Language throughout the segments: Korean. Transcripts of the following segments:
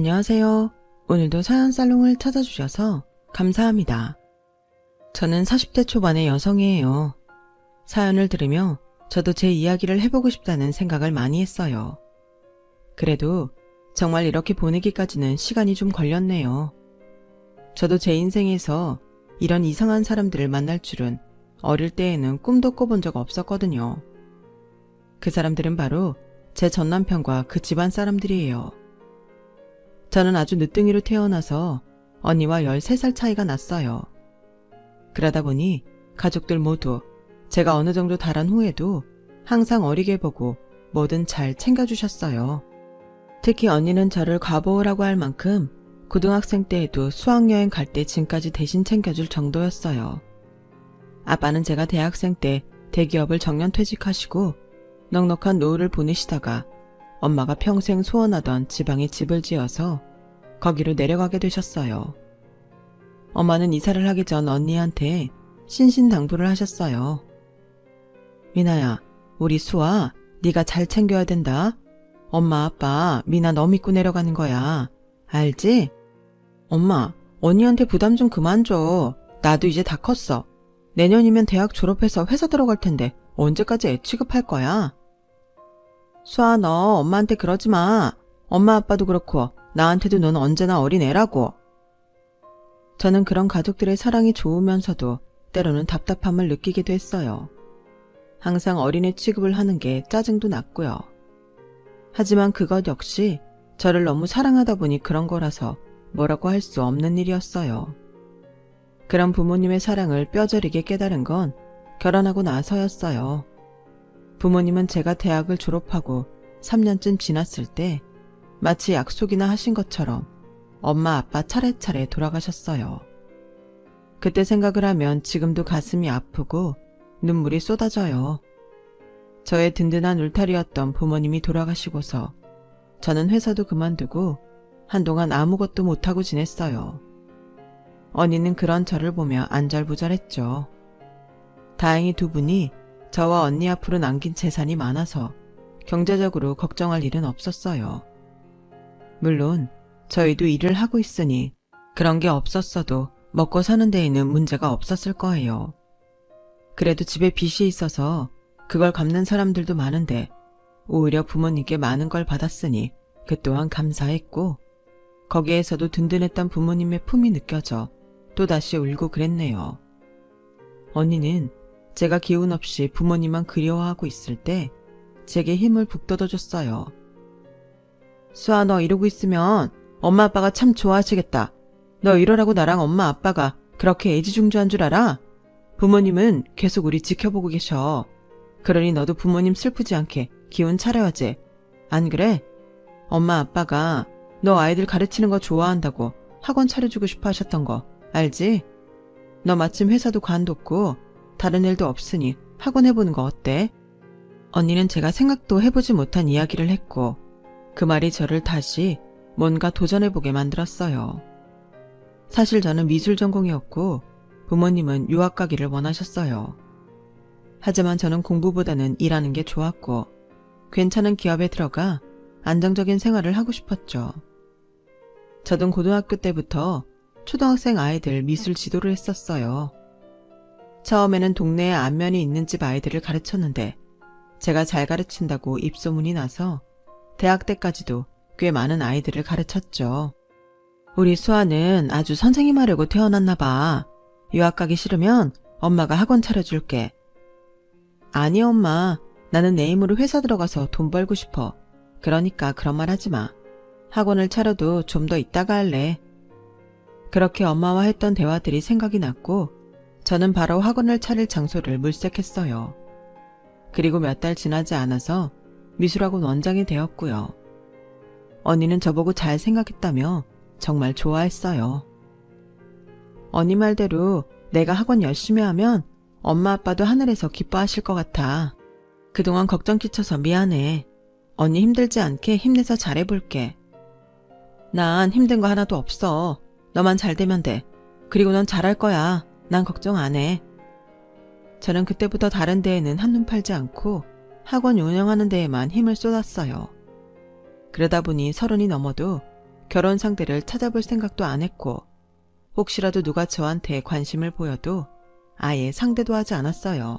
안녕하세요. 오늘도 사연 살롱을 찾아주셔서 감사합니다. 저는 40대 초반의 여성이에요. 사연을 들으며 저도 제 이야기를 해보고 싶다는 생각을 많이 했어요. 그래도 정말 이렇게 보내기까지는 시간이 좀 걸렸네요. 저도 제 인생에서 이런 이상한 사람들을 만날 줄은 어릴 때에는 꿈도 꿔본 적 없었거든요. 그 사람들은 바로 제 전남편과 그 집안 사람들이에요. 저는 아주 늦둥이로 태어나서 언니와 13살 차이가 났어요. 그러다 보니 가족들 모두 제가 어느 정도 자란 후에도 항상 어리게 보고 뭐든 잘 챙겨주셨어요. 특히 언니는 저를 과보호라고 할 만큼 고등학생 때에도 수학여행 갈 때 짐까지 대신 챙겨줄 정도였어요. 아빠는 제가 대학생 때 대기업을 정년퇴직하시고 넉넉한 노후를 보내시다가 엄마가 평생 소원하던 지방에 집을 지어서 거기로 내려가게 되셨어요. 엄마는 이사를 하기 전 언니한테 신신당부를 하셨어요. 미나야, 우리 수아, 네가 잘 챙겨야 된다. 엄마 아빠 미나 너 믿고 내려가는 거야. 알지? 엄마, 언니한테 부담 좀 그만 줘. 나도 이제 다 컸어. 내년이면 대학 졸업해서 회사 들어갈 텐데 언제까지 애 취급할 거야? 수아, 너 엄마한테 그러지 마. 엄마 아빠도 그렇고 나한테도 넌 언제나 어린애라고. 저는 그런 가족들의 사랑이 좋으면서도 때로는 답답함을 느끼기도 했어요. 항상 어린애 취급을 하는 게 짜증도 났고요. 하지만 그것 역시 저를 너무 사랑하다 보니 그런 거라서 뭐라고 할 수 없는 일이었어요. 그런 부모님의 사랑을 뼈저리게 깨달은 건 결혼하고 나서였어요. 부모님은 제가 대학을 졸업하고 3년쯤 지났을 때 마치 약속이나 하신 것처럼 엄마 아빠 차례차례 돌아가셨어요. 그때 생각을 하면 지금도 가슴이 아프고 눈물이 쏟아져요. 저의 든든한 울타리였던 부모님이 돌아가시고서 저는 회사도 그만두고 한동안 아무것도 못하고 지냈어요. 언니는 그런 저를 보며 안절부절했죠. 다행히 두 분이 저와 언니 앞으로 남긴 재산이 많아서 경제적으로 걱정할 일은 없었어요. 물론 저희도 일을 하고 있으니 그런 게 없었어도 먹고 사는 데에는 문제가 없었을 거예요. 그래도 집에 빚이 있어서 그걸 갚는 사람들도 많은데 오히려 부모님께 많은 걸 받았으니 그 또한 감사했고 거기에서도 든든했던 부모님의 품이 느껴져 또다시 울고 그랬네요. 언니는 제가 기운 없이 부모님만 그리워하고 있을 때 제게 힘을 북돋아줬어요. 수아, 너 이러고 있으면 엄마 아빠가 참 좋아하시겠다. 너 이러라고 나랑 엄마 아빠가 그렇게 애지중지한 줄 알아? 부모님은 계속 우리 지켜보고 계셔. 그러니 너도 부모님 슬프지 않게 기운 차려야지. 안 그래? 엄마 아빠가 너 아이들 가르치는 거 좋아한다고 학원 차려주고 싶어 하셨던 거 알지? 너 마침 회사도 관뒀고 다른 일도 없으니 학원 해보는 거 어때? 언니는 제가 생각도 해보지 못한 이야기를 했고 그 말이 저를 다시 뭔가 도전해보게 만들었어요. 사실 저는 미술 전공이었고 부모님은 유학 가기를 원하셨어요. 하지만 저는 공부보다는 일하는 게 좋았고 괜찮은 기업에 들어가 안정적인 생활을 하고 싶었죠. 저도 고등학교 때부터 초등학생 아이들 미술 지도를 했었어요. 처음에는 동네에 안면이 있는 집 아이들을 가르쳤는데 제가 잘 가르친다고 입소문이 나서 대학 때까지도 꽤 많은 아이들을 가르쳤죠. 우리 수아는 아주 선생님 하려고 태어났나 봐. 유학 가기 싫으면 엄마가 학원 차려줄게. 아니 엄마, 나는 내 힘으로 회사 들어가서 돈 벌고 싶어. 그러니까 그런 말 하지 마. 학원을 차려도 좀 더 있다가 할래. 그렇게 엄마와 했던 대화들이 생각이 났고 저는 바로 학원을 차릴 장소를 물색했어요. 그리고 몇 달 지나지 않아서 미술학원 원장이 되었고요. 언니는 저보고 잘 생각했다며 정말 좋아했어요. 언니 말대로 내가 학원 열심히 하면 엄마 아빠도 하늘에서 기뻐하실 것 같아. 그동안 걱정 끼쳐서 미안해. 언니 힘들지 않게 힘내서 잘해볼게. 난 힘든 거 하나도 없어. 너만 잘 되면 돼. 그리고 넌 잘할 거야. 난 걱정 안 해. 저는 그때부터 다른 데에는 한눈 팔지 않고 학원 운영하는 데에만 힘을 쏟았어요. 그러다 보니 30이 넘어도 결혼 상대를 찾아볼 생각도 안 했고 혹시라도 누가 저한테 관심을 보여도 아예 상대도 하지 않았어요.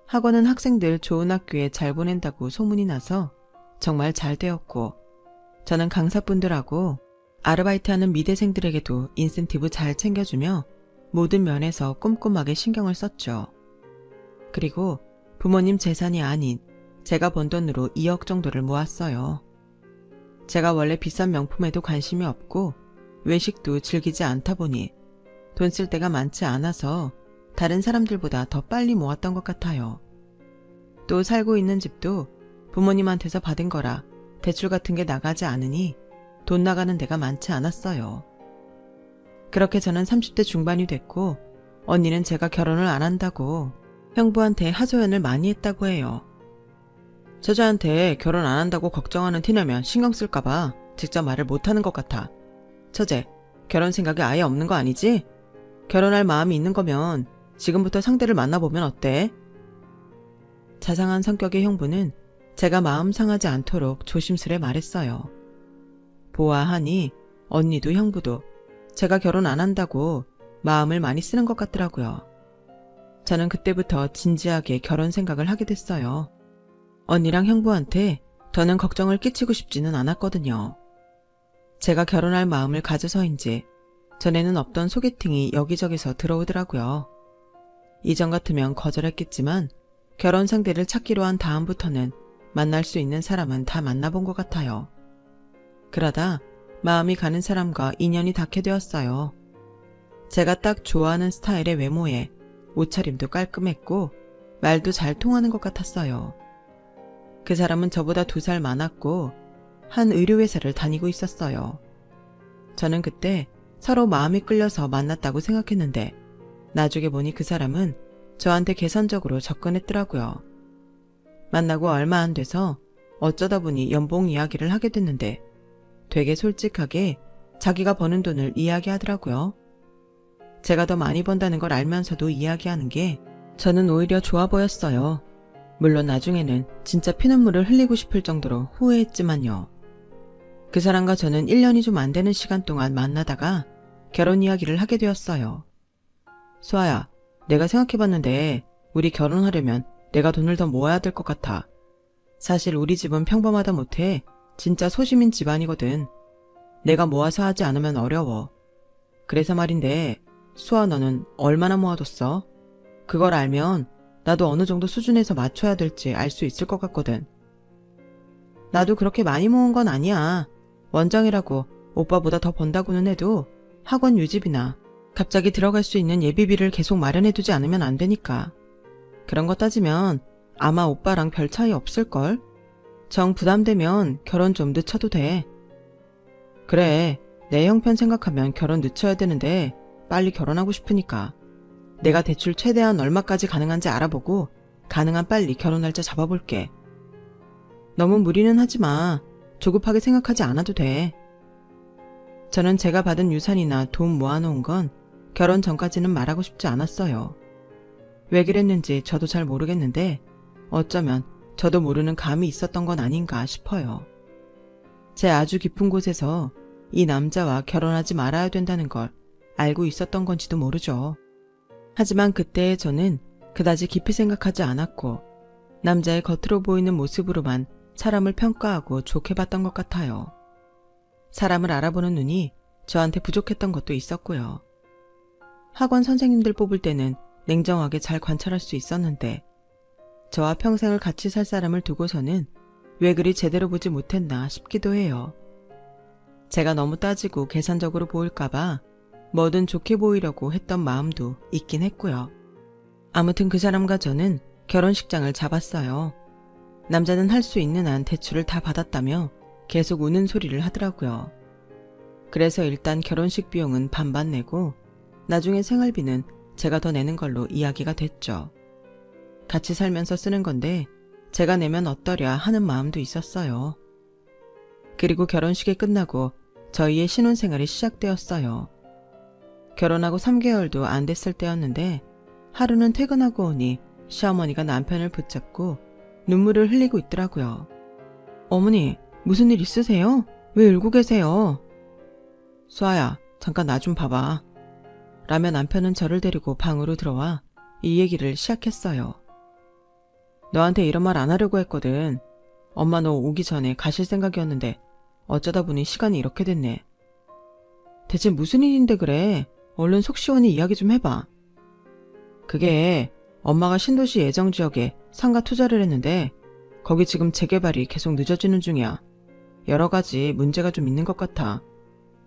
학원은 학생들 좋은 학교에 잘 보낸다고 소문이 나서 정말 잘 되었고 저는 강사분들하고 아르바이트하는 미대생들에게도 인센티브 잘 챙겨주며 모든 면에서 꼼꼼하게 신경을 썼죠. 그리고 부모님 재산이 아닌 제가 번 돈으로 2억 정도를 모았어요. 제가 원래 비싼 명품에도 관심이 없고 외식도 즐기지 않다 보니 돈 쓸 데가 많지 않아서 다른 사람들보다 더 빨리 모았던 것 같아요. 또 살고 있는 집도 부모님한테서 받은 거라 대출 같은 게 나가지 않으니 돈 나가는 데가 많지 않았어요. 그렇게 저는 30대 중반이 됐고 언니는 제가 결혼을 안 한다고 형부한테 하소연을 많이 했다고 해요. 처제한테 결혼 안 한다고 걱정하는 티내면 신경 쓸까봐 직접 말을 못하는 것 같아. 처제, 결혼 생각이 아예 없는 거 아니지? 결혼할 마음이 있는 거면 지금부터 상대를 만나보면 어때? 자상한 성격의 형부는 제가 마음 상하지 않도록 조심스레 말했어요. 보아하니 언니도 형부도 제가 결혼 안 한다고 마음을 많이 쓰는 것 같더라고요. 저는 그때부터 진지하게 결혼 생각을 하게 됐어요. 언니랑 형부한테 더는 걱정을 끼치고 싶지는 않았거든요. 제가 결혼할 마음을 가져서인지 전에는 없던 소개팅이 여기저기서 들어오더라고요. 이전 같으면 거절했겠지만 결혼 상대를 찾기로 한 다음부터는 만날 수 있는 사람은 다 만나본 것 같아요. 그러다 마음이 가는 사람과 인연이 닿게 되었어요. 제가 딱 좋아하는 스타일의 외모에 옷차림도 깔끔했고 말도 잘 통하는 것 같았어요. 그 사람은 저보다 2살 많았고 한 의료회사를 다니고 있었어요. 저는 그때 서로 마음이 끌려서 만났다고 생각했는데 나중에 보니 그 사람은 저한테 계산적으로 접근했더라고요. 만나고 얼마 안 돼서 어쩌다 보니 연봉 이야기를 하게 됐는데 되게 솔직하게 자기가 버는 돈을 이야기하더라고요. 제가 더 많이 번다는 걸 알면서도 이야기하는 게 저는 오히려 좋아 보였어요. 물론 나중에는 진짜 피눈물을 흘리고 싶을 정도로 후회했지만요. 그 사람과 저는 1년이 좀 안 되는 시간 동안 만나다가 결혼 이야기를 하게 되었어요. 수아야, 내가 생각해봤는데 우리 결혼하려면 내가 돈을 더 모아야 될 것 같아. 사실 우리 집은 평범하다 못해 진짜 소시민 집안이거든. 내가 모아서 하지 않으면 어려워. 그래서 말인데 수아 너는 얼마나 모아뒀어? 그걸 알면 나도 어느 정도 수준에서 맞춰야 될지 알 수 있을 것 같거든. 나도 그렇게 많이 모은 건 아니야. 원장이라고 오빠보다 더 번다고는 해도 학원 유지비나 갑자기 들어갈 수 있는 예비비를 계속 마련해두지 않으면 안 되니까. 그런 거 따지면 아마 오빠랑 별 차이 없을걸? 정 부담되면 결혼 좀 늦춰도 돼. 그래, 내 형편 생각하면 결혼 늦춰야 되는데 빨리 결혼하고 싶으니까. 내가 대출 최대한 얼마까지 가능한지 알아보고 가능한 빨리 결혼 날짜 잡아볼게. 너무 무리는 하지 마. 조급하게 생각하지 않아도 돼. 저는 제가 받은 유산이나 돈 모아놓은 건 결혼 전까지는 말하고 싶지 않았어요. 왜 그랬는지 저도 잘 모르겠는데 어쩌면 저도 모르는 감이 있었던 건 아닌가 싶어요. 제 아주 깊은 곳에서 이 남자와 결혼하지 말아야 된다는 걸 알고 있었던 건지도 모르죠. 하지만 그때의 저는 그다지 깊이 생각하지 않았고 남자의 겉으로 보이는 모습으로만 사람을 평가하고 좋게 봤던 것 같아요. 사람을 알아보는 눈이 저한테 부족했던 것도 있었고요. 학원 선생님들 뽑을 때는 냉정하게 잘 관찰할 수 있었는데 저와 평생을 같이 살 사람을 두고서는 왜 그리 제대로 보지 못했나 싶기도 해요. 제가 너무 따지고 계산적으로 보일까봐 뭐든 좋게 보이려고 했던 마음도 있긴 했고요. 아무튼 그 사람과 저는 결혼식장을 잡았어요. 남자는 할 수 있는 한 대출을 다 받았다며 계속 우는 소리를 하더라고요. 그래서 일단 결혼식 비용은 반반 내고 나중에 생활비는 제가 더 내는 걸로 이야기가 됐죠. 같이 살면서 쓰는 건데 제가 내면 어떠랴 하는 마음도 있었어요. 그리고 결혼식이 끝나고 저희의 신혼생활이 시작되었어요. 결혼하고 3개월도 안 됐을 때였는데 하루는 퇴근하고 오니 시어머니가 남편을 붙잡고 눈물을 흘리고 있더라고요. 어머니, 무슨 일 있으세요? 왜 울고 계세요? 수아야, 잠깐 나 좀 봐봐. 라며 남편은 저를 데리고 방으로 들어와 이 얘기를 시작했어요. 너한테 이런 말 안 하려고 했거든. 엄마 너 오기 전에 가실 생각이었는데 어쩌다 보니 시간이 이렇게 됐네. 대체 무슨 일인데 그래? 얼른 속 시원히 이야기 좀 해봐. 그게 엄마가 신도시 예정지역에 상가 투자를 했는데 거기 지금 재개발이 계속 늦어지는 중이야. 여러 가지 문제가 좀 있는 것 같아.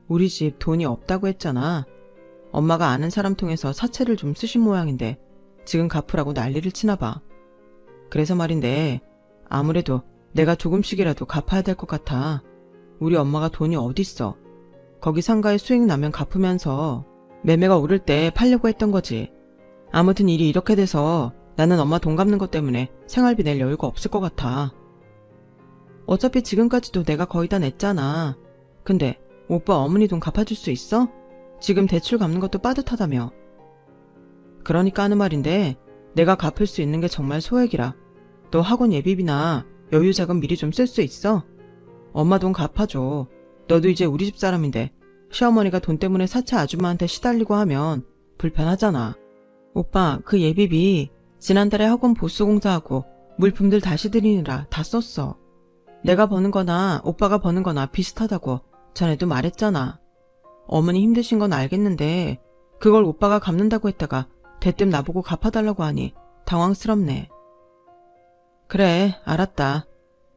우리 집 돈이 없다고 했잖아. 엄마가 아는 사람 통해서 사채를 좀 쓰신 모양인데 지금 갚으라고 난리를 치나 봐. 그래서 말인데 아무래도 내가 조금씩이라도 갚아야 될 것 같아. 우리 엄마가 돈이 어딨어. 거기 상가에 수익 나면 갚으면서 매매가 오를 때 팔려고 했던 거지. 아무튼 일이 이렇게 돼서 나는 엄마 돈 갚는 것 때문에 생활비 낼 여유가 없을 것 같아. 어차피 지금까지도 내가 거의 다 냈잖아. 근데 오빠 어머니 돈 갚아줄 수 있어? 지금 대출 갚는 것도 빠듯하다며. 그러니까 하는 말인데 내가 갚을 수 있는 게 정말 소액이라. 너 학원 예비비나 여유 자금 미리 좀 쓸 수 있어? 엄마 돈 갚아줘. 너도 이제 우리 집 사람인데 시어머니가 돈 때문에 사채 아줌마한테 시달리고 하면 불편하잖아. 오빠 그 예비비 지난달에 학원 보수 공사하고 물품들 다시 드리느라 다 썼어. 내가 버는 거나 오빠가 버는 거나 비슷하다고 전에도 말했잖아. 어머니 힘드신 건 알겠는데 그걸 오빠가 갚는다고 했다가 대뜸 나보고 갚아달라고 하니 당황스럽네. 그래, 알았다.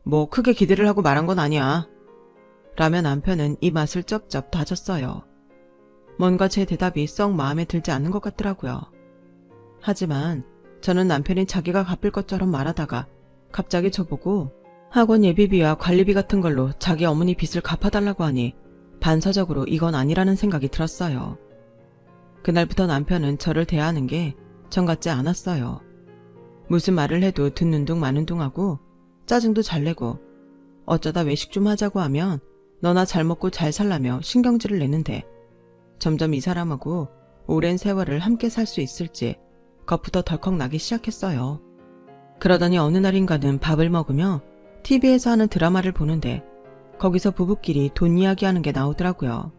뭐 크게 기대를 하고 말한 건 아니야. 라며 남편은 이 맛을 쩝쩝 다졌어요. 뭔가 제 대답이 썩 마음에 들지 않는 것 같더라고요. 하지만 저는 남편이 자기가 갚을 것처럼 말하다가 갑자기 저보고 학원 예비비와 관리비 같은 걸로 자기 어머니 빚을 갚아달라고 하니 반사적으로 이건 아니라는 생각이 들었어요. 그날부터 남편은 저를 대하는 게 정 같지 않았어요. 무슨 말을 해도 듣는 둥 마는 둥 하고 짜증도 잘 내고 어쩌다 외식 좀 하자고 하면 너나 잘 먹고 잘 살라며 신경질을 내는데 점점 이 사람하고 오랜 세월을 함께 살 수 있을지 겁부터 덜컥 나기 시작했어요. 그러더니 어느 날인가는 밥을 먹으며 TV에서 하는 드라마를 보는데 거기서 부부끼리 돈 이야기하는 게 나오더라고요.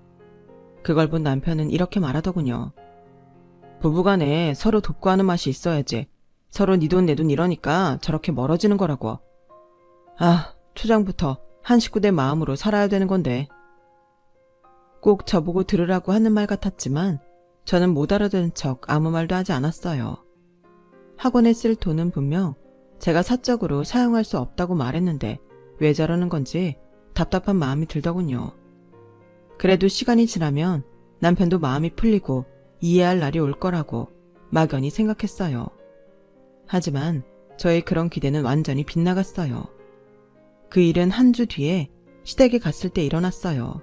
그걸 본 남편은 이렇게 말하더군요. 부부간에 서로 돕고 하는 맛이 있어야지. 서로 네 돈 내 돈 이러니까 저렇게 멀어지는 거라고. 아, 초장부터 한 식구된 마음으로 살아야 되는 건데. 꼭 저보고 들으라고 하는 말 같았지만 저는 못 알아듣는 척 아무 말도 하지 않았어요. 학원에 쓸 돈은 분명 제가 사적으로 사용할 수 없다고 말했는데 왜 저러는 건지 답답한 마음이 들더군요. 그래도 시간이 지나면 남편도 마음이 풀리고 이해할 날이 올 거라고 막연히 생각했어요. 하지만 저의 그런 기대는 완전히 빗나갔어요. 그 일은 한 주 뒤에 시댁에 갔을 때 일어났어요.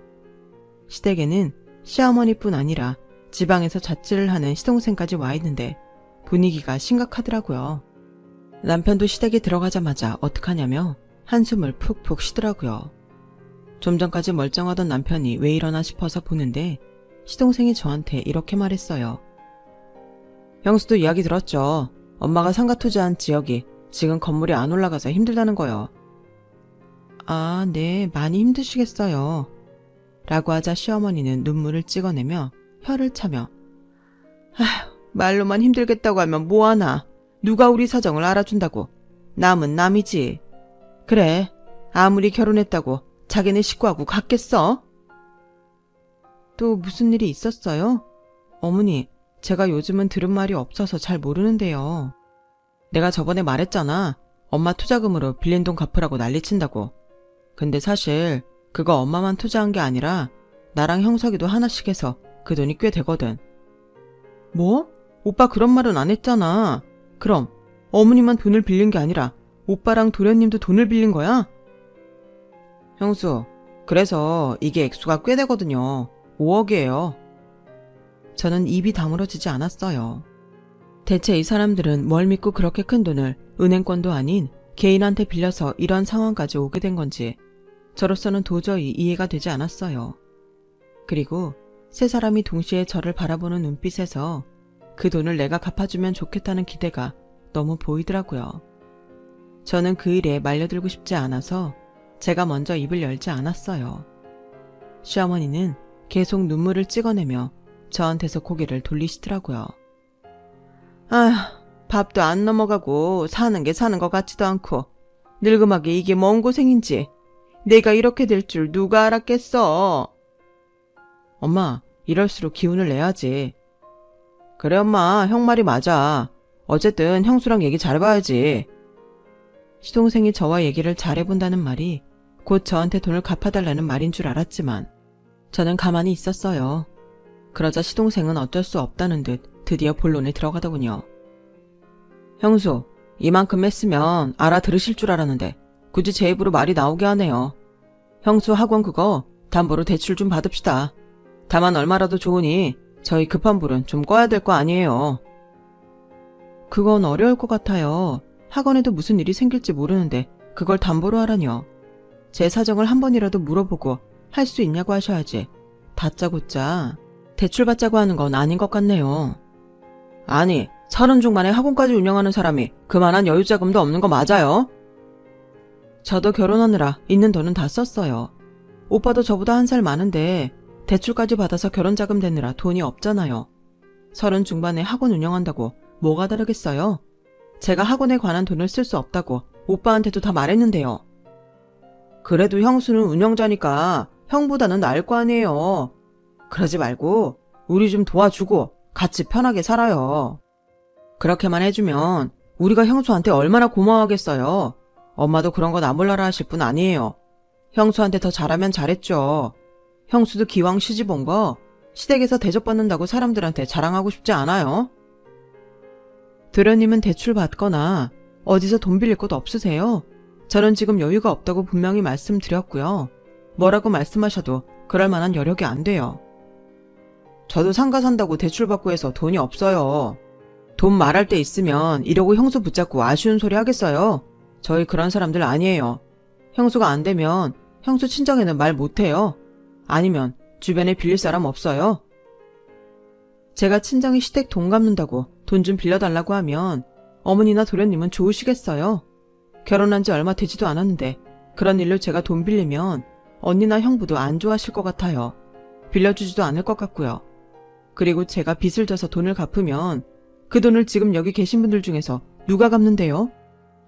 시댁에는 시어머니뿐 아니라 지방에서 자취를 하는 시동생까지 와 있는데 분위기가 심각하더라고요. 남편도 시댁에 들어가자마자 어떡하냐며 한숨을 푹푹 쉬더라고요. 좀 전까지 멀쩡하던 남편이 왜 이러나 싶어서 보는데 시동생이 저한테 이렇게 말했어요. 형수도 이야기 들었죠. 엄마가 상가 투자한 지역이 지금 건물이 안 올라가서 힘들다는 거요. 아, 네, 많이 힘드시겠어요. 라고 하자 시어머니는 눈물을 찍어내며 혀를 차며 아휴, 말로만 힘들겠다고 하면 뭐하나. 누가 우리 사정을 알아준다고. 남은 남이지. 그래, 아무리 결혼했다고 자기네 식구하고 같겠어? 또 무슨 일이 있었어요? 어머니, 제가 요즘은 들은 말이 없어서 잘 모르는데요. 내가 저번에 말했잖아. 엄마 투자금으로 빌린 돈 갚으라고 난리친다고. 근데 사실 그거 엄마만 투자한 게 아니라 나랑 형석이도 하나씩 해서 그 돈이 꽤 되거든. 뭐? 오빠 그런 말은 안 했잖아. 그럼 어머니만 돈을 빌린 게 아니라 오빠랑 도련님도 돈을 빌린 거야? 형수, 그래서 이게 액수가 꽤 되거든요. 5억이에요. 저는 입이 다물어지지 않았어요. 대체 이 사람들은 뭘 믿고 그렇게 큰 돈을 은행권도 아닌 개인한테 빌려서 이런 상황까지 오게 된 건지 저로서는 도저히 이해가 되지 않았어요. 그리고 세 사람이 동시에 저를 바라보는 눈빛에서 그 돈을 내가 갚아주면 좋겠다는 기대가 너무 보이더라고요. 저는 그 일에 말려들고 싶지 않아서 제가 먼저 입을 열지 않았어요. 시어머니는 계속 눈물을 찍어내며 저한테서 고개를 돌리시더라고요. 아휴, 밥도 안 넘어가고 사는 게 사는 것 같지도 않고 늙음하게 이게 뭔 고생인지 내가 이렇게 될 줄 누가 알았겠어. 엄마, 이럴수록 기운을 내야지. 그래 엄마, 형 말이 맞아. 어쨌든 형수랑 얘기 잘해봐야지. 시동생이 저와 얘기를 잘해본다는 말이 곧 저한테 돈을 갚아달라는 말인 줄 알았지만 저는 가만히 있었어요. 그러자 시동생은 어쩔 수 없다는 듯 드디어 본론에 들어가더군요. 형수, 이만큼 했으면 알아들으실 줄 알았는데 굳이 제 입으로 말이 나오게 하네요. 형수 학원 그거 담보로 대출 좀 받읍시다. 다만 얼마라도 좋으니 저희 급한 불은 좀 꺼야 될 거 아니에요. 그건 어려울 것 같아요. 학원에도 무슨 일이 생길지 모르는데 그걸 담보로 하라뇨. 제 사정을 한 번이라도 물어보고 할 수 있냐고 하셔야지. 다짜고짜 대출받자고 하는 건 아닌 것 같네요. 아니, 30 중반에 학원까지 운영하는 사람이 그만한 여유자금도 없는 거 맞아요? 저도 결혼하느라 있는 돈은 다 썼어요. 오빠도 저보다 1살 많은데 대출까지 받아서 결혼자금 대느라 돈이 없잖아요. 30 중반에 학원 운영한다고 뭐가 다르겠어요? 제가 학원에 관한 돈을 쓸 수 없다고 오빠한테도 다 말했는데요. 그래도 형수는 운영자니까 형보다는 나을 거 아니에요. 그러지 말고 우리 좀 도와주고 같이 편하게 살아요. 그렇게만 해주면 우리가 형수한테 얼마나 고마워하겠어요. 엄마도 그런 거 나 몰라라 하실 분 아니에요. 형수한테 더 잘하면 잘했죠. 형수도 기왕 시집 온 거 시댁에서 대접받는다고 사람들한테 자랑하고 싶지 않아요? 도련님은 대출 받거나 어디서 돈 빌릴 곳 없으세요? 저는 지금 여유가 없다고 분명히 말씀드렸고요. 뭐라고 말씀하셔도 그럴 만한 여력이 안 돼요. 저도 상가 산다고 대출받고 해서 돈이 없어요. 돈 말할 때 있으면 이러고 형수 붙잡고 아쉬운 소리 하겠어요? 저희 그런 사람들 아니에요. 형수가 안 되면 형수 친정에는 말 못해요. 아니면 주변에 빌릴 사람 없어요? 제가 친정이 시댁 돈 갚는다고 돈 좀 빌려달라고 하면 어머니나 도련님은 좋으시겠어요? 결혼한 지 얼마 되지도 않았는데 그런 일로 제가 돈 빌리면 언니나 형부도 안 좋아하실 것 같아요. 빌려주지도 않을 것 같고요. 그리고 제가 빚을 져서 돈을 갚으면 그 돈을 지금 여기 계신 분들 중에서 누가 갚는데요?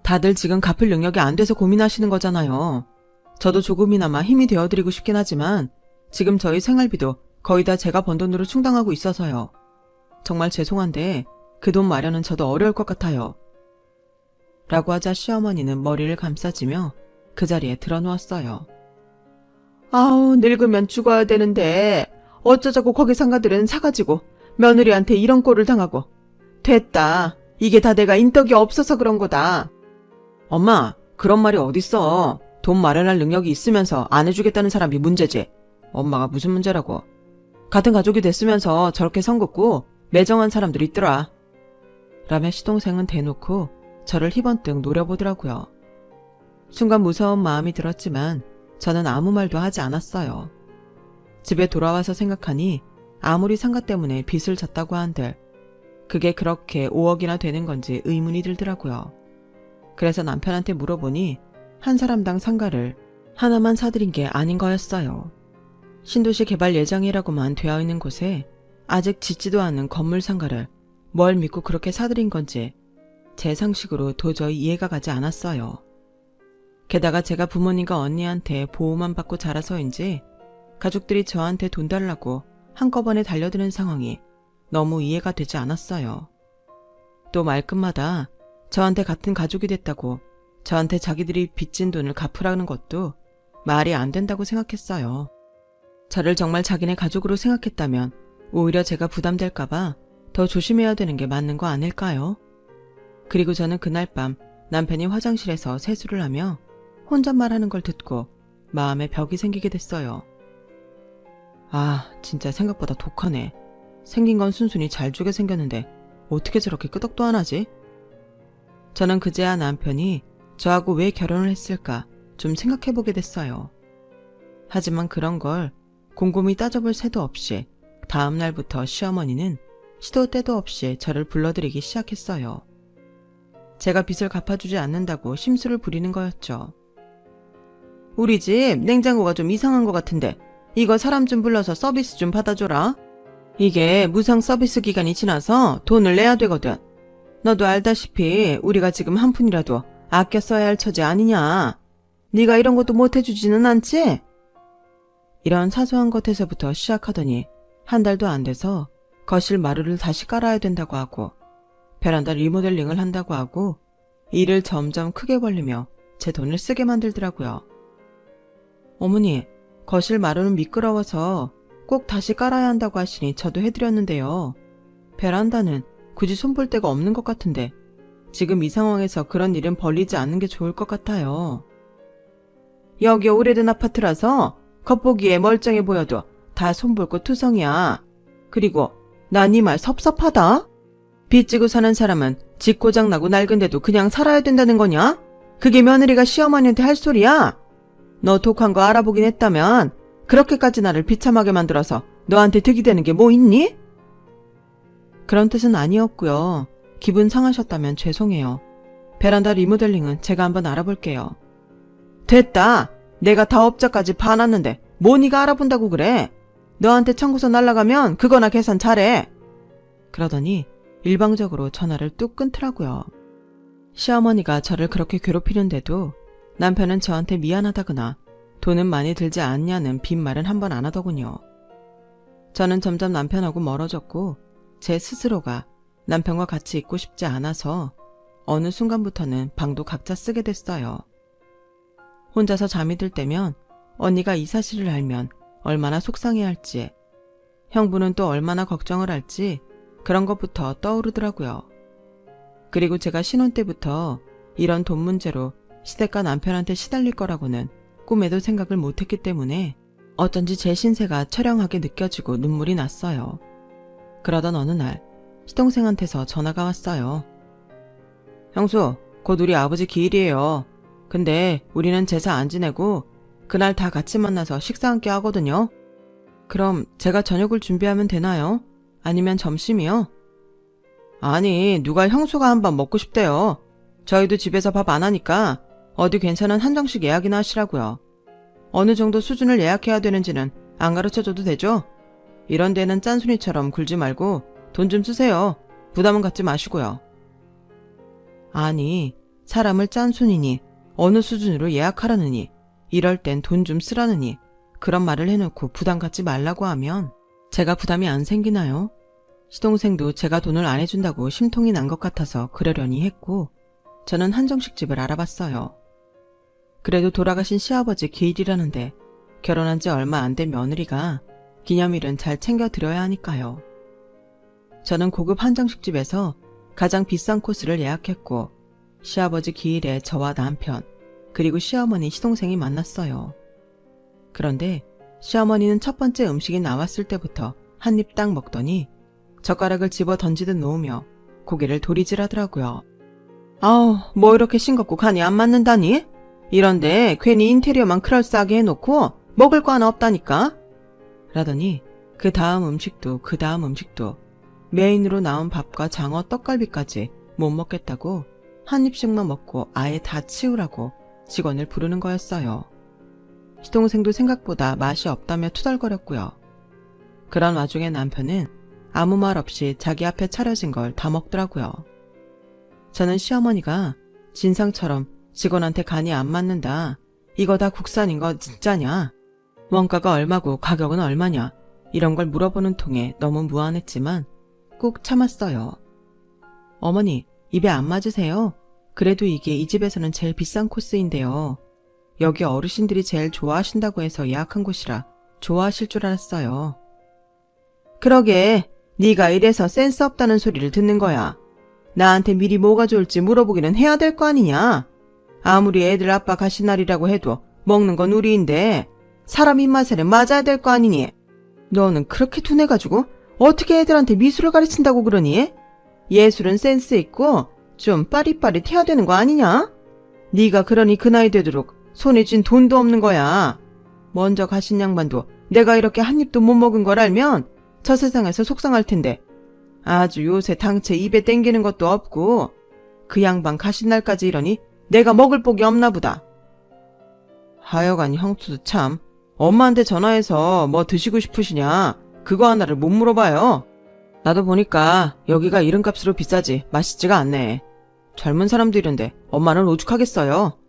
다들 지금 갚을 능력이 안 돼서 고민하시는 거잖아요. 저도 조금이나마 힘이 되어드리고 싶긴 하지만 지금 저희 생활비도 거의 다 제가 번 돈으로 충당하고 있어서요. 정말 죄송한데 그 돈 마련은 저도 어려울 것 같아요. 라고 하자 시어머니는 머리를 감싸지며 그 자리에 드러누웠어요. 아우, 늙으면 죽어야 되는데 어쩌자고 거기 상가들은 사가지고 며느리한테 이런 꼴을 당하고. 됐다. 이게 다 내가 인덕이 없어서 그런 거다. 엄마, 그런 말이 어딨어. 돈 마련할 능력이 있으면서 안 해주겠다는 사람이 문제지. 엄마가 무슨 문제라고. 같은 가족이 됐으면서 저렇게 선 긋고 매정한 사람들이 있더라. 라며 시동생은 대놓고 저를 희번뜩 노려보더라고요. 순간 무서운 마음이 들었지만 저는 아무 말도 하지 않았어요. 집에 돌아와서 생각하니 아무리 상가 때문에 빚을 졌다고 한들 그게 그렇게 5억이나 되는 건지 의문이 들더라고요. 그래서 남편한테 물어보니 한 사람당 상가를 하나만 사들인 게 아닌 거였어요. 신도시 개발 예정이라고만 되어 있는 곳에 아직 짓지도 않은 건물 상가를 뭘 믿고 그렇게 사들인 건지 제 상식으로 도저히 이해가 가지 않았어요. 게다가 제가 부모님과 언니한테 보호만 받고 자라서인지 가족들이 저한테 돈 달라고 한꺼번에 달려드는 상황이 너무 이해가 되지 않았어요. 또 말끝마다 저한테 같은 가족이 됐다고 저한테 자기들이 빚진 돈을 갚으라는 것도 말이 안 된다고 생각했어요. 저를 정말 자기네 가족으로 생각했다면 오히려 제가 부담될까봐 더 조심해야 되는 게 맞는 거 아닐까요? 그리고 저는 그날 밤 남편이 화장실에서 세수를 하며 혼잣말하는 걸 듣고 마음에 벽이 생기게 됐어요. 아, 진짜 생각보다 독하네. 생긴 건 순순히 잘 주게 생겼는데 어떻게 저렇게 끄덕도 안 하지? 저는 그제야 남편이 저하고 왜 결혼을 했을까 좀 생각해보게 됐어요. 하지만 그런 걸 곰곰이 따져볼 새도 없이 다음 날부터 시어머니는 시도 때도 없이 저를 불러들이기 시작했어요. 제가 빚을 갚아주지 않는다고 심술을 부리는 거였죠. 우리 집 냉장고가 좀 이상한 것 같은데 이거 사람 좀 불러서 서비스 좀 받아줘라. 이게 무상 서비스 기간이 지나서 돈을 내야 되거든. 너도 알다시피 우리가 지금 한 푼이라도 아껴 써야 할 처지 아니냐. 네가 이런 것도 못 해주지는 않지? 이런 사소한 것에서부터 시작하더니 한 달도 안 돼서 거실 마루를 다시 깔아야 된다고 하고 베란다 리모델링을 한다고 하고 일을 점점 크게 벌리며 제 돈을 쓰게 만들더라고요. 어머니, 거실 마루는 미끄러워서 꼭 다시 깔아야 한다고 하시니 저도 해드렸는데요. 베란다는 굳이 손볼 데가 없는 것 같은데 지금 이 상황에서 그런 일은 벌리지 않는 게 좋을 것 같아요. 여기 오래된 아파트라서 겉보기에 멀쩡해 보여도 다 손볼 거 투성이야. 그리고 난 이 말 섭섭하다. 빚지고 사는 사람은 집 고장나고 낡은데도 그냥 살아야 된다는 거냐? 그게 며느리가 시어머니한테 할 소리야? 너 독한 거 알아보긴 했다면 그렇게까지 나를 비참하게 만들어서 너한테 득이 되는 게 뭐 있니? 그런 뜻은 아니었고요. 기분 상하셨다면 죄송해요. 베란다 리모델링은 제가 한번 알아볼게요. 됐다. 내가 다 업자까지 봐놨는데 뭐 네가 알아본다고 그래. 너한테 청구서 날라가면 그거나 계산 잘해. 그러더니 일방적으로 전화를 뚝 끊더라고요. 시어머니가 저를 그렇게 괴롭히는데도 남편은 저한테 미안하다거나 돈은 많이 들지 않냐는 빈말은 한 번 안 하더군요. 저는 점점 남편하고 멀어졌고 제 스스로가 남편과 같이 있고 싶지 않아서 어느 순간부터는 방도 각자 쓰게 됐어요. 혼자서 잠이 들 때면 언니가 이 사실을 알면 얼마나 속상해할지, 형부는 또 얼마나 걱정을 할지 그런 것부터 떠오르더라고요. 그리고 제가 신혼 때부터 이런 돈 문제로 시댁과 남편한테 시달릴 거라고는 꿈에도 생각을 못했기 때문에 어쩐지 제 신세가 처량하게 느껴지고 눈물이 났어요. 그러던 어느 날 시동생한테서 전화가 왔어요. 형수, 곧 우리 아버지 기일이에요. 근데 우리는 제사 안 지내고 그날 다 같이 만나서 식사 함께 하거든요. 그럼 제가 저녁을 준비하면 되나요? 아니면 점심이요? 아니, 누가 형수가 한번 먹고 싶대요. 저희도 집에서 밥 안 하니까 어디 괜찮은 한정식 예약이나 하시라고요. 어느 정도 수준을 예약해야 되는지는 안 가르쳐줘도 되죠? 이런 데는 짠순이처럼 굴지 말고 돈 좀 쓰세요. 부담은 갖지 마시고요. 아니, 사람을 짠순이니 어느 수준으로 예약하라느니 이럴 땐 돈 좀 쓰라느니 그런 말을 해놓고 부담 갖지 말라고 하면 제가 부담이 안 생기나요? 시동생도 제가 돈을 안 해준다고 심통이 난 것 같아서 그러려니 했고 저는 한정식집을 알아봤어요. 그래도 돌아가신 시아버지 기일이라는데 결혼한 지 얼마 안 된 며느리가 기념일은 잘 챙겨드려야 하니까요. 저는 고급 한정식집에서 가장 비싼 코스를 예약했고 시아버지 기일에 저와 남편 그리고 시어머니 시동생이 만났어요. 그런데 시어머니는 첫 번째 음식이 나왔을 때부터 한 입 딱 먹더니 젓가락을 집어 던지듯 놓으며 고개를 도리질하더라고요. 아우, 뭐 이렇게 싱겁고 간이 안 맞는다니? 이런데 괜히 인테리어만 그럴싸하게 해놓고 먹을 거 하나 없다니까? 라더니 그 다음 음식도 메인으로 나온 밥과 장어 떡갈비까지 못 먹겠다고 한 입씩만 먹고 아예 다 치우라고 직원을 부르는 거였어요. 시동생도 생각보다 맛이 없다며 투덜거렸고요. 그런 와중에 남편은 아무 말 없이 자기 앞에 차려진 걸 다 먹더라고요. 저는 시어머니가 진상처럼 직원한테 간이 안 맞는다. 이거 다 국산인 거 진짜냐? 원가가 얼마고 가격은 얼마냐? 이런 걸 물어보는 통에 너무 무안했지만 꾹 참았어요. 어머니, 입에 안 맞으세요? 그래도 이게 이 집에서는 제일 비싼 코스인데요. 여기 어르신들이 제일 좋아하신다고 해서 예약한 곳이라 좋아하실 줄 알았어요. 그러게, 네가 이래서 센스 없다는 소리를 듣는 거야. 나한테 미리 뭐가 좋을지 물어보기는 해야 될 거 아니냐? 아무리 애들 아빠 가신 날이라고 해도 먹는 건 우리인데 사람 입맛에는 맞아야 될 거 아니니? 너는 그렇게 둔해가지고 어떻게 애들한테 미술을 가르친다고 그러니? 예술은 센스 있고 좀 빠릿빠릿해야 되는 거 아니냐? 네가 그러니 그 나이 되도록 손에 쥔 돈도 없는 거야. 먼저 가신 양반도 내가 이렇게 한 입도 못 먹은 걸 알면 저 세상에서 속상할 텐데 아주 요새 당체 입에 땡기는 것도 없고 그 양반 가신 날까지 이러니 내가 먹을 복이 없나 보다. 하여간 형수도 참 엄마한테 전화해서 뭐 드시고 싶으시냐? 그거 하나를 못 물어봐요. 나도 보니까 여기가 이름값으로 비싸지 맛있지가 않네. 젊은 사람들인데 엄마는 오죽하겠어요.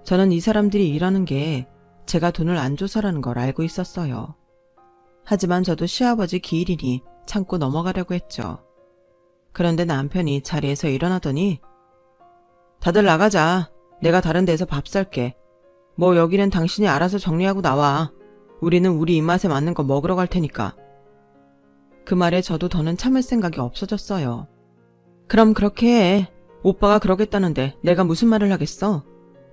저는 이 사람들이 일하는 게 제가 돈을 안 줘서라는 걸 알고 있었어요. 하지만 저도 시아버지 기일이니 참고 넘어가려고 했죠. 그런데 남편이 자리에서 일어나더니 다들 나가자. 내가 다른 데서 밥 살게. 뭐 여기는 당신이 알아서 정리하고 나와. 우리는 우리 입맛에 맞는 거 먹으러 갈 테니까. 그 말에 저도 더는 참을 생각이 없어졌어요. 그럼 그렇게 해. 오빠가 그러겠다는데 내가 무슨 말을 하겠어.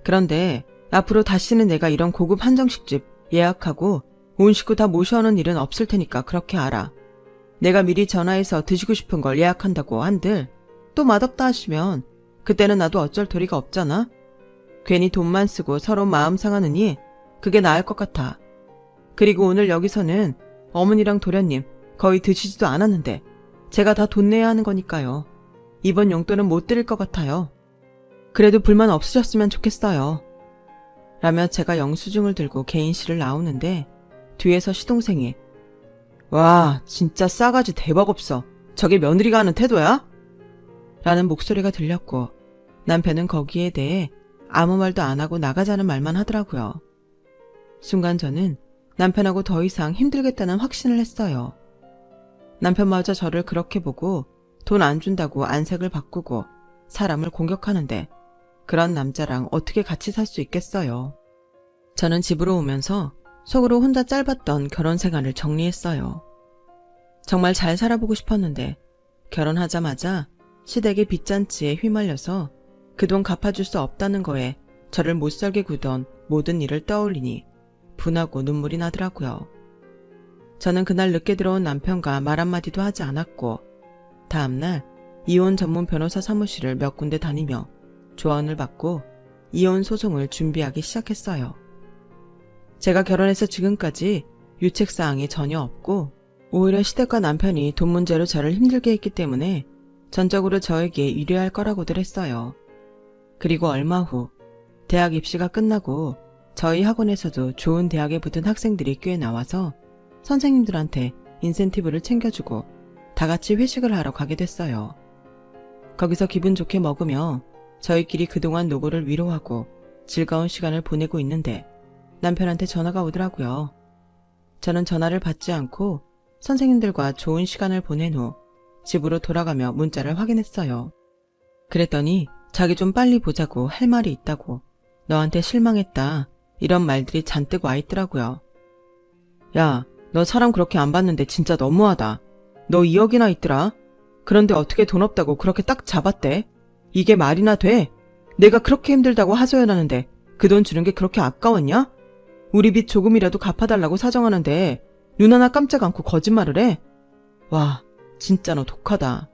그런데 앞으로 다시는 내가 이런 고급 한정식집 예약하고 온 식구 다 모셔오는 일은 없을 테니까 그렇게 알아. 내가 미리 전화해서 드시고 싶은 걸 예약한다고 한들 또 맛없다 하시면 그때는 나도 어쩔 도리가 없잖아. 괜히 돈만 쓰고 서로 마음 상하느니 그게 나을 것 같아. 그리고 오늘 여기서는 어머니랑 도련님 거의 드시지도 않았는데 제가 다 돈 내야 하는 거니까요. 이번 용돈은 못 드릴 것 같아요. 그래도 불만 없으셨으면 좋겠어요. 라며 제가 영수증을 들고 개인실을 나오는데 뒤에서 시동생이 와 진짜 싸가지 대박 없어. 저게 며느리가 하는 태도야? 라는 목소리가 들렸고 남편은 거기에 대해 아무 말도 안 하고 나가자는 말만 하더라고요. 순간 저는 남편하고 더 이상 힘들겠다는 확신을 했어요. 남편마저 저를 그렇게 보고 돈 안 준다고 안색을 바꾸고 사람을 공격하는데 그런 남자랑 어떻게 같이 살 수 있겠어요. 저는 집으로 오면서 속으로 혼자 짧았던 결혼 생활을 정리했어요. 정말 잘 살아보고 싶었는데 결혼하자마자 시댁의 빚잔치에 휘말려서 그 돈 갚아줄 수 없다는 거에 저를 못살게 구던 모든 일을 떠올리니 분하고 눈물이 나더라고요. 저는 그날 늦게 들어온 남편과 말 한마디도 하지 않았고 다음날 이혼 전문 변호사 사무실을 몇 군데 다니며 조언을 받고 이혼 소송을 준비하기 시작했어요. 제가 결혼해서 지금까지 유책사항이 전혀 없고 오히려 시댁과 남편이 돈 문제로 저를 힘들게 했기 때문에 전적으로 저에게 유리할 거라고들 했어요. 그리고 얼마 후 대학 입시가 끝나고 저희 학원에서도 좋은 대학에 붙은 학생들이 꽤 나와서 선생님들한테 인센티브를 챙겨주고 다 같이 회식을 하러 가게 됐어요. 거기서 기분 좋게 먹으며 저희끼리 그동안 노고를 위로하고 즐거운 시간을 보내고 있는데 남편한테 전화가 오더라고요. 저는 전화를 받지 않고 선생님들과 좋은 시간을 보낸 후 집으로 돌아가며 문자를 확인했어요. 그랬더니 자기 좀 빨리 보자고 할 말이 있다고 너한테 실망했다 이런 말들이 잔뜩 와 있더라고요. 야, 너 사람 그렇게 안 봤는데 진짜 너무하다. 너 2억이나 있더라. 그런데 어떻게 돈 없다고 그렇게 딱 잡았대? 이게 말이나 돼? 내가 그렇게 힘들다고 하소연하는데 그 돈 주는 게 그렇게 아까웠냐? 우리 빚 조금이라도 갚아달라고 사정하는데 눈 하나 깜짝 않고 거짓말을 해? 와, 진짜 너 독하다.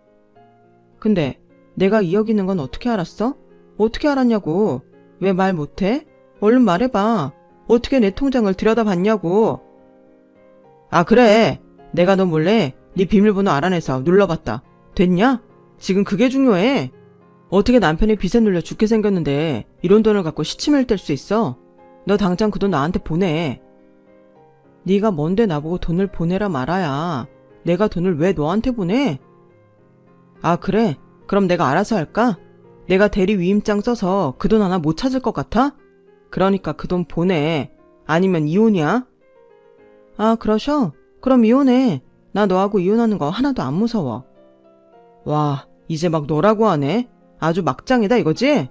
근데 내가 2억 있는 건 어떻게 알았어? 어떻게 알았냐고. 왜 말 못해? 얼른 말해봐. 어떻게 내 통장을 들여다봤냐고. 아 그래. 내가 너 몰래 네 비밀번호 알아내서 눌러봤다. 됐냐? 지금 그게 중요해. 어떻게 남편이 빚에 눌려 죽게 생겼는데 이런 돈을 갖고 시치미를 뗄 수 있어? 너 당장 그 돈 나한테 보내. 네가 뭔데 나보고 돈을 보내라 말아야. 내가 돈을 왜 너한테 보내? 아 그래? 그럼 내가 알아서 할까? 내가 대리 위임장 써서 그 돈 하나 못 찾을 것 같아? 그러니까 그 돈 보내. 아니면 이혼이야? 아 그러셔? 그럼 이혼해. 나 너하고 이혼하는 거 하나도 안 무서워. 와, 이제 막 너라고 하네. 아주 막장이다 이거지?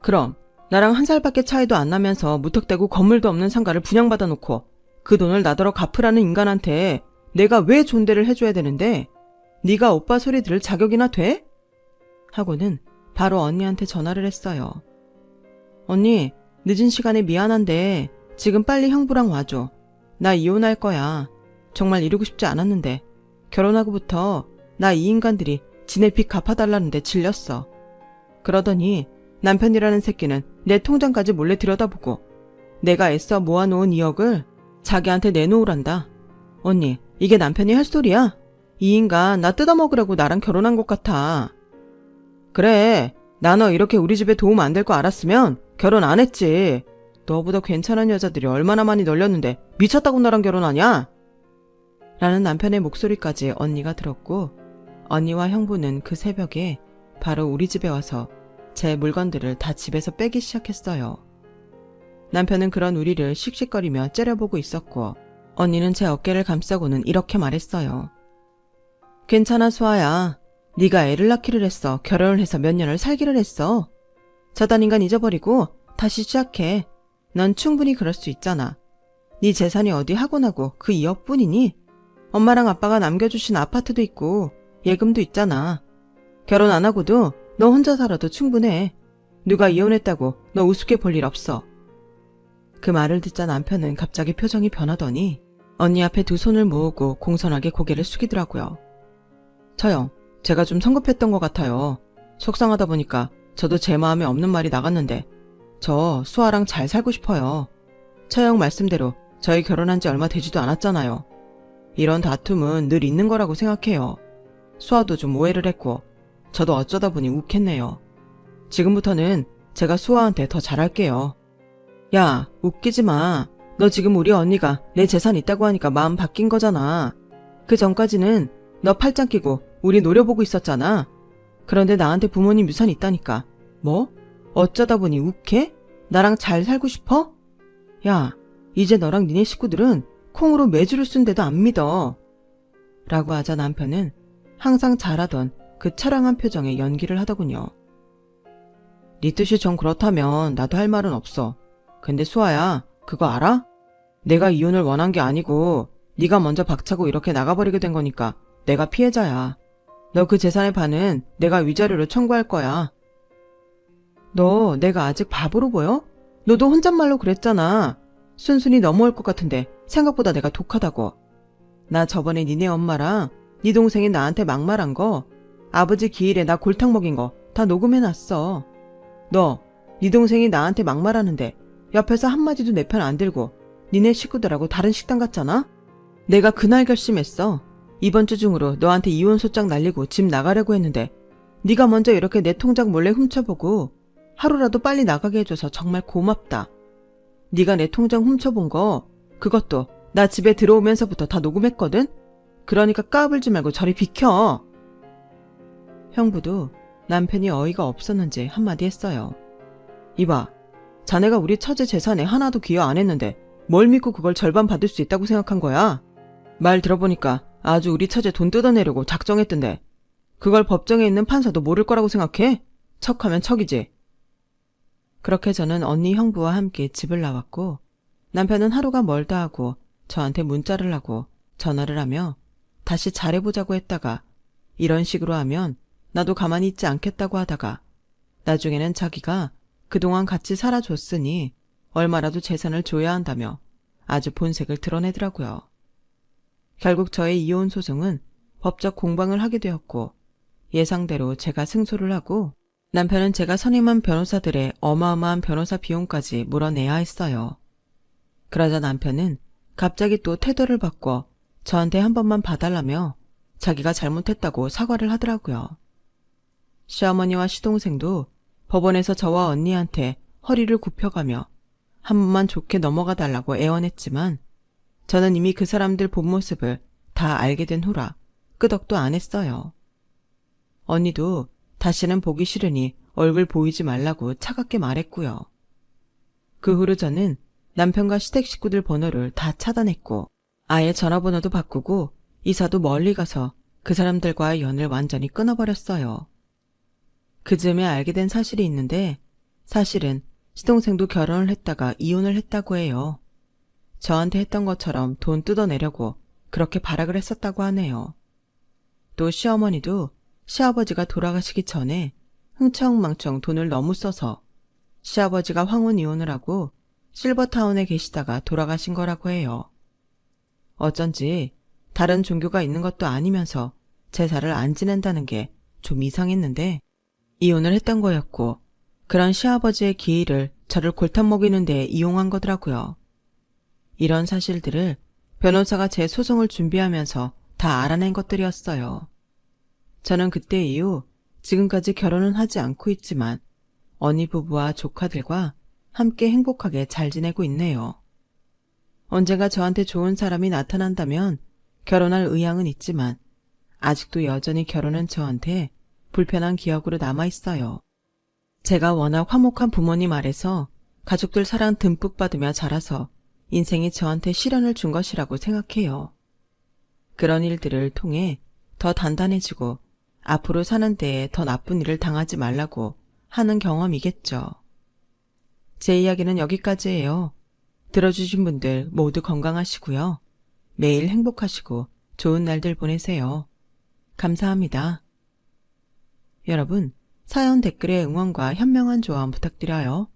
그럼 나랑 1살밖에 차이도 안 나면서 무턱대고 건물도 없는 상가를 분양받아 놓고 그 돈을 나더러 갚으라는 인간한테 내가 왜 존대를 해줘야 되는데 네가 오빠 소리 들을 자격이나 돼? 하고는 바로 언니한테 전화를 했어요. 언니, 늦은 시간에 미안한데 지금 빨리 형부랑 와줘. 나 이혼할 거야. 정말 이러고 싶지 않았는데 결혼하고부터 나 이 인간들이 지네 빚 갚아달라는데 질렸어. 그러더니 남편이라는 새끼는 내 통장까지 몰래 들여다보고 내가 애써 모아놓은 2억을 자기한테 내놓으란다. 언니, 이게 남편이 할 소리야? 이 인간 나 뜯어먹으려고 나랑 결혼한 것 같아. 그래, 나 너 이렇게 우리 집에 도움 안 될 거 알았으면 결혼 안 했지. 너보다 괜찮은 여자들이 얼마나 많이 널렸는데 미쳤다고 나랑 결혼하냐? 라는 남편의 목소리까지 언니가 들었고, 언니와 형부는 그 새벽에 바로 우리 집에 와서 제 물건들을 다 집에서 빼기 시작했어요. 남편은 그런 우리를 씩씩거리며 째려보고 있었고, 언니는 제 어깨를 감싸고는 이렇게 말했어요. 괜찮아, 수아야. 네가 애를 낳기를 했어. 결혼을 해서 몇 년을 살기를 했어. 저딴 인간 잊어버리고 다시 시작해. 넌 충분히 그럴 수 있잖아. 네 재산이 어디 하고나고 그 2억뿐이니? 엄마랑 아빠가 남겨주신 아파트도 있고 예금도 있잖아. 결혼 안 하고도 너 혼자 살아도 충분해. 누가 이혼했다고 너 우습게 볼 일 없어. 그 말을 듣자 남편은 갑자기 표정이 변하더니 언니 앞에 두 손을 모으고 공손하게 고개를 숙이더라고요. 처형, 제가 좀 성급했던 것 같아요. 속상하다 보니까 저도 제 마음에 없는 말이 나갔는데 저 수아랑 잘 살고 싶어요. 처형 말씀대로 저희 결혼한 지 얼마 되지도 않았잖아요. 이런 다툼은 늘 있는 거라고 생각해요. 수아도 좀 오해를 했고 저도 어쩌다 보니 욱했네요. 지금부터는 제가 수아한테 더 잘할게요. 야, 웃기지 마. 너 지금 우리 언니가 내 재산 있다고 하니까 마음 바뀐 거잖아. 그 전까지는 너 팔짱 끼고 우리 노려보고 있었잖아. 그런데 나한테 부모님 유산 있다니까. 뭐? 어쩌다 보니 욱해? 나랑 잘 살고 싶어? 야, 이제 너랑 니네 식구들은 콩으로 매주를 쓴데도 안 믿어. 라고 하자 남편은 항상 잘하던 그 처량한 표정에 연기를 하더군요. 네 뜻이 정 그렇다면 나도 할 말은 없어. 근데 수아야, 그거 알아? 내가 이혼을 원한 게 아니고 네가 먼저 박차고 이렇게 나가버리게 된 거니까 내가 피해자야. 너 그 재산의 반은 내가 위자료로 청구할 거야. 너 내가 아직 바보로 보여? 너도 혼잣말로 그랬잖아. 순순히 넘어올 것 같은데 생각보다 내가 독하다고. 나 저번에 니네 엄마랑 네 동생이 나한테 막말한 거, 아버지 기일에 나 골탕 먹인 거 다 녹음해놨어. 너, 네 동생이 나한테 막말하는데 옆에서 한마디도 내 편 안 들고 니네 식구들하고 다른 식당 갔잖아? 내가 그날 결심했어. 이번 주 중으로 너한테 이혼 소장 날리고 집 나가려고 했는데 네가 먼저 이렇게 내 통장 몰래 훔쳐보고 하루라도 빨리 나가게 해줘서 정말 고맙다. 네가 내 통장 훔쳐본 거 그것도 나 집에 들어오면서부터 다 녹음했거든? 그러니까 까불지 말고 저리 비켜. 형부도 남편이 어이가 없었는지 한마디 했어요. 이봐, 자네가 우리 처제 재산에 하나도 기여 안 했는데 뭘 믿고 그걸 절반 받을 수 있다고 생각한 거야? 말 들어보니까 아주 우리 처제 돈 뜯어내려고 작정했던데 그걸 법정에 있는 판사도 모를 거라고 생각해? 척하면 척이지. 그렇게 저는 언니 형부와 함께 집을 나왔고 남편은 하루가 멀다 하고 저한테 문자를 하고 전화를 하며 다시 잘해보자고 했다가 이런 식으로 하면 나도 가만히 있지 않겠다고 하다가 나중에는 자기가 그동안 같이 살아줬으니 얼마라도 재산을 줘야 한다며 아주 본색을 드러내더라고요. 결국 저의 이혼 소송은 법적 공방을 하게 되었고 예상대로 제가 승소를 하고 남편은 제가 선임한 변호사들의 어마어마한 변호사 비용까지 물어내야 했어요. 그러자 남편은 갑자기 또 태도를 바꿔 저한테 한 번만 봐달라며 자기가 잘못했다고 사과를 하더라고요. 시어머니와 시동생도 법원에서 저와 언니한테 허리를 굽혀가며 한 번만 좋게 넘어가 달라고 애원했지만 저는 이미 그 사람들 본 모습을 다 알게 된 후라 끄덕도 안 했어요. 언니도 다시는 보기 싫으니 얼굴 보이지 말라고 차갑게 말했고요. 그 후로 저는 남편과 시댁 식구들 번호를 다 차단했고 아예 전화번호도 바꾸고 이사도 멀리 가서 그 사람들과의 연을 완전히 끊어버렸어요. 그 즈음에 알게 된 사실이 있는데 사실은 시동생도 결혼을 했다가 이혼을 했다고 해요. 저한테 했던 것처럼 돈 뜯어내려고 그렇게 발악을 했었다고 하네요. 또 시어머니도 시아버지가 돌아가시기 전에 흥청망청 돈을 너무 써서 시아버지가 황혼 이혼을 하고 실버타운에 계시다가 돌아가신 거라고 해요. 어쩐지 다른 종교가 있는 것도 아니면서 제사를 안 지낸다는 게 좀 이상했는데 이혼을 했던 거였고 그런 시아버지의 기일을 저를 골탕 먹이는 데 이용한 거더라고요. 이런 사실들을 변호사가 제 소송을 준비하면서 다 알아낸 것들이었어요. 저는 그때 이후 지금까지 결혼은 하지 않고 있지만 언니 부부와 조카들과 함께 행복하게 잘 지내고 있네요. 언젠가 저한테 좋은 사람이 나타난다면 결혼할 의향은 있지만 아직도 여전히 결혼은 저한테 불편한 기억으로 남아있어요. 제가 워낙 화목한 부모님 아래서 가족들 사랑 듬뿍 받으며 자라서 인생이 저한테 시련을 준 것이라고 생각해요. 그런 일들을 통해 더 단단해지고 앞으로 사는 데에 더 나쁜 일을 당하지 말라고 하는 경험이겠죠. 제 이야기는 여기까지예요. 들어주신 분들 모두 건강하시고요. 매일 행복하시고 좋은 날들 보내세요. 감사합니다. 여러분, 사연 댓글에 응원과 현명한 조언 부탁드려요.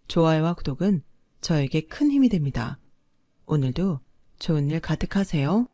좋아요와 구독은 저에게 큰 힘이 됩니다. 오늘도 좋은 일 가득하세요.